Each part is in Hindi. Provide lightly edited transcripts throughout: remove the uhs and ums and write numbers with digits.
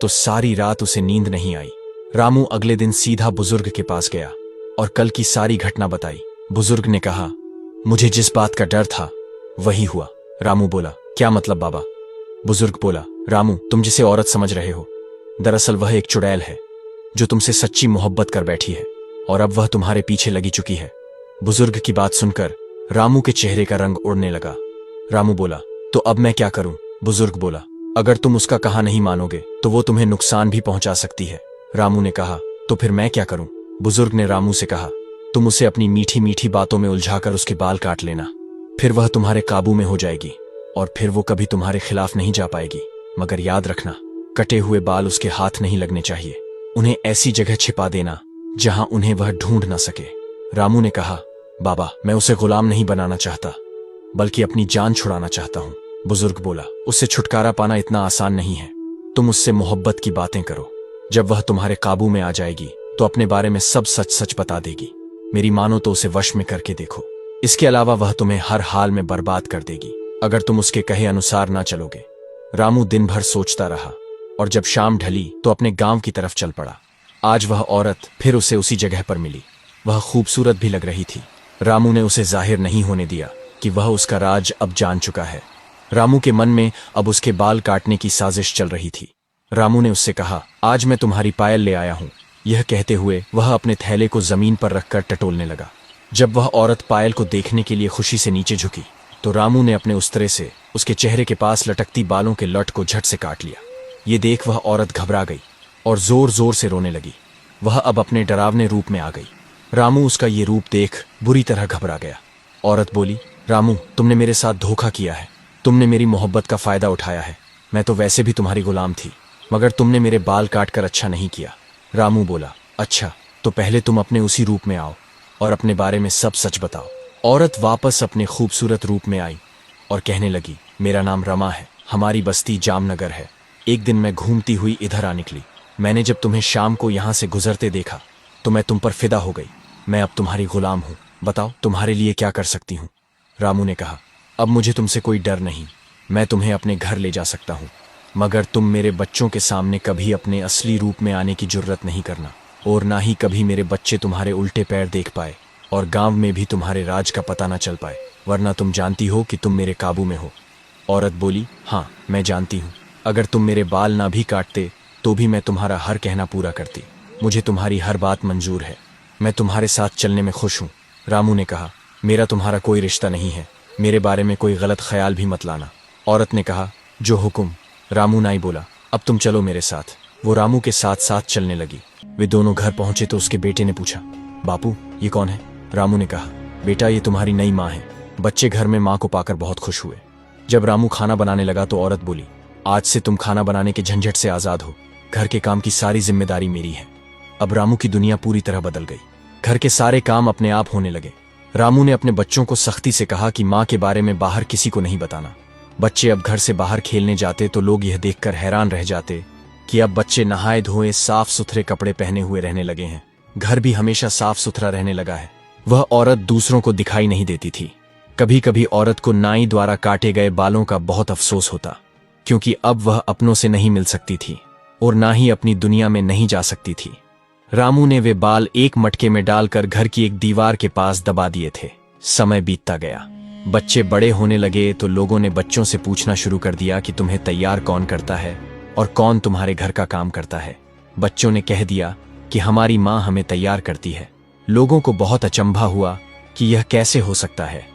तो सारी रात उसे नींद नहीं आई। रामू अगले दिन सीधा बुजुर्ग के पास गया और कल की सारी घटना बताई। बुजुर्ग ने कहा, मुझे जिस बात का डर था वही हुआ। रामू बोला, क्या मतलब बाबा? बुजुर्ग बोला, रामू, तुम जिसे औरत समझ रहे हो, दरअसल वह एक चुड़ैल है जो तुमसे सच्ची मोहब्बत कर बैठी है और अब वह तुम्हारे पीछे लगी चुकी है। बुजुर्ग की बात सुनकर रामू के चेहरे का रंग उड़ने लगा। रामू बोला, तो अब मैं क्या करूं? बुजुर्ग बोला, अगर तुम उसका कहा नहीं मानोगे तो वो तुम्हें नुकसान भी पहुंचा सकती है। रामू ने कहा, तो फिर मैं क्या करूं? बुजुर्ग ने रामू से कहा, तुम उसे अपनी मीठी मीठी बातों में उलझाकर उसके बाल काट लेना, फिर वह तुम्हारे काबू में हो जाएगी और फिर वो कभी तुम्हारे खिलाफ नहीं जा पाएगी। मगर याद रखना, कटे हुए बाल उसके हाथ नहीं लगने चाहिए। उन्हें ऐसी जगह छिपा देना जहां उन्हें वह ढूंढ न सके। रामू ने कहा, बाबा, मैं उसे गुलाम नहीं बनाना चाहता बल्कि अपनी जान छुड़ाना चाहता हूं। बुजुर्ग बोला, उससे छुटकारा पाना इतना आसान नहीं है। तुम उससे मोहब्बत की बातें करो। जब वह तुम्हारे काबू में आ जाएगी तो अपने बारे में सब सच सच बता देगी। मेरी मानो तो उसे वश में करके देखो। इसके अलावा वह तुम्हें हर हाल में बर्बाद कर देगी अगर तुम उसके कहे अनुसार ना चलोगे। रामू दिन भर सोचता रहा और जब शाम ढली तो अपने गांव की तरफ चल पड़ा। आज वह औरत फिर उसे उसी जगह पर मिली। वह खूबसूरत भी लग रही थी। रामू ने उसे जाहिर नहीं होने दिया कि वह उसका राज अब जान चुका है। रामू के मन में अब उसके बाल काटने की साजिश चल रही थी। रामू ने उससे कहा, आज मैं तुम्हारी पायल ले आया हूं। यह कहते हुए वह अपने थैले को जमीन पर रखकर टटोलने लगा। जब वह औरत पायल को देखने के लिए खुशी से नीचे झुकी तो रामू ने अपने उस्तरे से उसके चेहरे के पास लटकती बालों के लट को झट से काट लिया। ये देख वह औरत घबरा गई और जोर जोर से रोने लगी। वह अब अपने डरावने रूप में आ गई। रामू उसका ये रूप देख बुरी तरह घबरा गया। औरत बोली, रामू, तुमने मेरे साथ धोखा किया है। तुमने मेरी मोहब्बत का फायदा उठाया है। मैं तो वैसे भी तुम्हारी गुलाम थी, मगर तुमने मेरे बाल काटकर अच्छा नहीं किया। रामू बोला, अच्छा, तो पहले तुम अपने उसी रूप में आओ और अपने बारे में सब सच बताओ। औरत वापस अपने खूबसूरत रूप में आई और कहने लगी, मेरा नाम रमा है, हमारी बस्ती जामनगर है। एक दिन मैं घूमती हुई इधर आ निकली। मैंने जब तुम्हें शाम को यहाँ से गुजरते देखा तो मैं तुम पर फिदा हो गई। मैं अब तुम्हारी गुलाम हूँ। बताओ, तुम्हारे लिए क्या कर सकती हूँ? रामू ने कहा, अब मुझे तुमसे कोई डर नहीं। मैं तुम्हें अपने घर ले जा सकता हूँ, मगर तुम मेरे बच्चों के सामने कभी अपने असली रूप में आने की जुर्रत नहीं करना और ना ही कभी मेरे बच्चे तुम्हारे उल्टे पैर देख पाए और गांव में भी तुम्हारे राज का पता न चल पाए, वरना तुम जानती हो कि तुम मेरे काबू में हो। औरत बोली, हाँ, मैं जानती हूँ। अगर तुम मेरे बाल ना भी काटते तो भी मैं तुम्हारा हर कहना पूरा करती। मुझे तुम्हारी हर बात मंजूर है। मैं तुम्हारे साथ चलने में खुश हूँ। रामू ने कहा, मेरा तुम्हारा कोई रिश्ता नहीं है। मेरे बारे में कोई गलत ख्याल भी मत लाना। औरत ने कहा, जो हुक्म। रामू नाई बोला, अब तुम चलो मेरे साथ। वो रामू के साथ साथ चलने लगी। वे दोनों घर पहुंचे तो उसके बेटे ने पूछा, बापू, ये कौन है? रामू ने कहा, बेटा, ये तुम्हारी नई माँ है। बच्चे घर में माँ को पाकर बहुत खुश हुए। जब रामू खाना बनाने लगा तो औरत बोली, आज से तुम खाना बनाने के झंझट से आजाद हो। घर के काम की सारी जिम्मेदारी मेरी है। अब रामू की दुनिया पूरी तरह बदल गई। घर के सारे काम अपने आप होने लगे। रामू ने अपने बच्चों को सख्ती से कहा कि माँ के बारे में बाहर किसी को नहीं बताना। बच्चे अब घर से बाहर खेलने जाते तो लोग यह देखकर हैरान रह जाते कि अब बच्चे नहाए धोए साफ सुथरे कपड़े पहने हुए रहने लगे हैं। घर भी हमेशा साफ सुथरा रहने लगा है। वह औरत दूसरों को दिखाई नहीं देती थी। कभी कभी औरत को नाई द्वारा काटे गए बालों का बहुत अफसोस होता, क्योंकि अब वह अपनों से नहीं मिल सकती थी और ना ही अपनी दुनिया में नहीं जा सकती थी। रामू ने वे बाल एक मटके में डालकर घर की एक दीवार के पास दबा दिए थे। समय बीतता गया। बच्चे बड़े होने लगे तो लोगों ने बच्चों से पूछना शुरू कर दिया कि तुम्हें तैयार कौन करता है और कौन तुम्हारे घर का काम करता है। बच्चों ने कह दिया कि हमारी माँ हमें तैयार करती है। लोगों को बहुत अचंभा हुआ कि यह कैसे हो सकता है।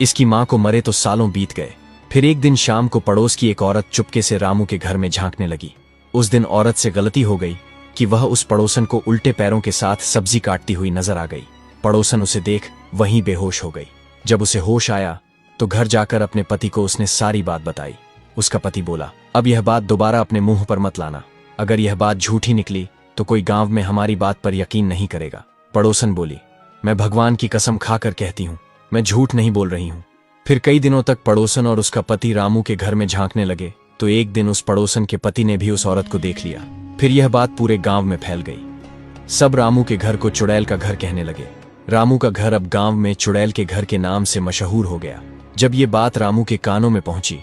इसकी माँ को मरे तो सालों बीत गए। फिर एक दिन शाम को पड़ोस की एक औरत चुपके से रामू के घर में झांकने लगी। उस दिन औरत से गलती हो गई कि वह उस पड़ोसन को उल्टे पैरों के साथ सब्जी काटती हुई नजर आ गई। पड़ोसन उसे देख वहीं बेहोश हो गई। जब उसे होश आया तो घर जाकर अपने पति को उसने सारी बात बताई। उसका पति बोला, अब यह बात दोबारा अपने मुंह पर मत लाना। अगर यह बात झूठी निकली तो कोई गांव में हमारी बात पर यकीन नहीं करेगा। पड़ोसन बोली, मैं भगवान की कसम खाकर कहती हूँ, मैं झूठ नहीं बोल रही हूँ। फिर कई दिनों तक पड़ोसन और उसका पति रामू के घर में झांकने लगे तो एक दिन उस पड़ोसन के पति ने भी उस औरत को देख लिया। फिर यह बात पूरे गांव में फैल गई। सब रामू के घर को चुड़ैल का घर कहने लगे। रामू का घर अब गांव में चुड़ैल के घर के नाम से मशहूर हो गया। जब ये बात रामू के कानों में पहुंची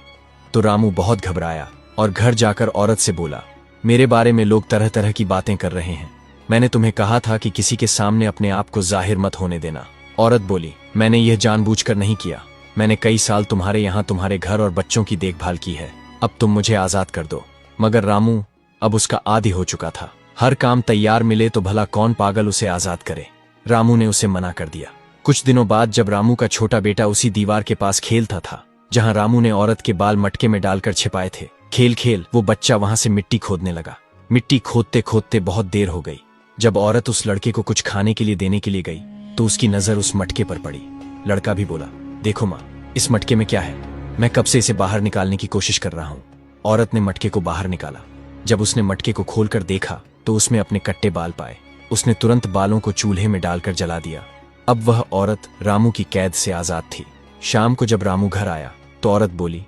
तो रामू बहुत घबराया और घर जाकर औरत से बोला, मेरे बारे में लोग तरह तरह की बातें कर रहे हैं। मैंने तुम्हें कहा था कि किसी के सामने अपने आप को जाहिर मत होने देना। औरत बोली, मैंने यह जानबूझकर नहीं किया। मैंने कई साल तुम्हारे यहाँ तुम्हारे घर और बच्चों की देखभाल की है। अब तुम मुझे आजाद कर दो। मगर रामू अब उसका आदी हो चुका था। हर काम तैयार मिले तो भला कौन पागल उसे आजाद करे। रामू ने उसे मना कर दिया। कुछ दिनों बाद जब रामू का छोटा बेटा उसी दीवार के पास खेलता था जहां रामू ने औरत के बाल मटके में डालकर छिपाए थे, खेल खेल वो बच्चा वहां से मिट्टी खोदने लगा। मिट्टी खोदते खोदते बहुत देर हो गई। जब औरत उस लड़के को कुछ खाने के लिए देने के लिए गई तो उसकी नजर उस मटके पर पड़ी। लड़का भी बोला, देखो माँ, इस मटके में क्या है? मैं कब से इसे बाहर निकालने की कोशिश कर रहा हूँ। औरत ने मटके को बाहर निकाला। जब उसने मटके को खोलकर देखा तो उसमें अपने कट्टे बाल पाए। उसने तुरंत बालों को चूल्हे में डालकर जला दिया। अब वह औरत रामू की कैद से आजाद थी। शाम को जब रामू घर आया तो औरत बोली,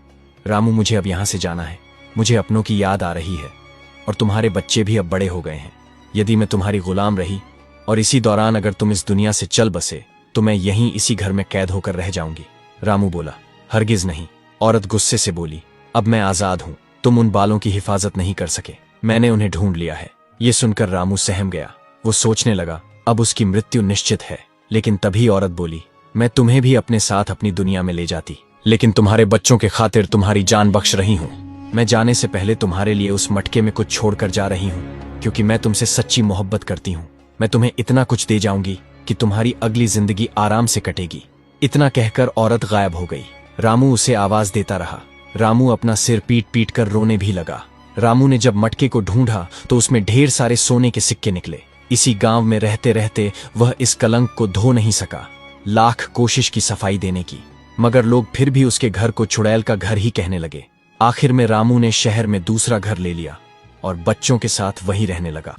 रामू मुझे अब यहां से जाना है। मुझे अपनों की याद आ रही है और तुम्हारे बच्चे भी अब बड़े हो गए हैं। यदि मैं तुम्हारी गुलाम रही और इसी दौरान अगर तुम इस दुनिया से चल बसे तो मैं यहीं इसी घर में कैद होकर रह जाऊंगी। रामू बोला, हरगिज नहीं। औरत गुस्से से बोली, अब मैं आजाद हूं। तुम उन बालों की हिफाजत नहीं कर सके। मैंने उन्हें ढूंढ लिया है। ये सुनकर रामू सहम गया। वो सोचने लगा अब उसकी मृत्यु निश्चित है। लेकिन तभी औरत बोली, मैं तुम्हें भी अपने साथ अपनी दुनिया में ले जाती, लेकिन तुम्हारे बच्चों के खातिर तुम्हारी जान बख्श रही हूं। मैं जाने से पहले तुम्हारे लिए उस मटके में कुछ छोड़कर जा रही हूं, क्योंकि मैं तुमसे सच्ची मोहब्बत करती हूं। मैं तुम्हें इतना कुछ दे जाऊंगी कि तुम्हारी अगली जिंदगी आराम से कटेगी। इतना कहकर औरत गायब हो गई। रामू उसे आवाज देता रहा। रामू अपना सिर पीट पीट कर रोने भी लगा। रामू ने जब मटके को ढूंढा तो उसमें ढेर सारे सोने के सिक्के निकले। इसी गांव में रहते रहते वह इस कलंक को धो नहीं सका। लाख कोशिश की सफाई देने की, मगर लोग फिर भी उसके घर को चुड़ैल का घर ही कहने लगे। आखिर में रामू ने शहर में दूसरा घर ले लिया और बच्चों के साथ वहीं रहने लगा।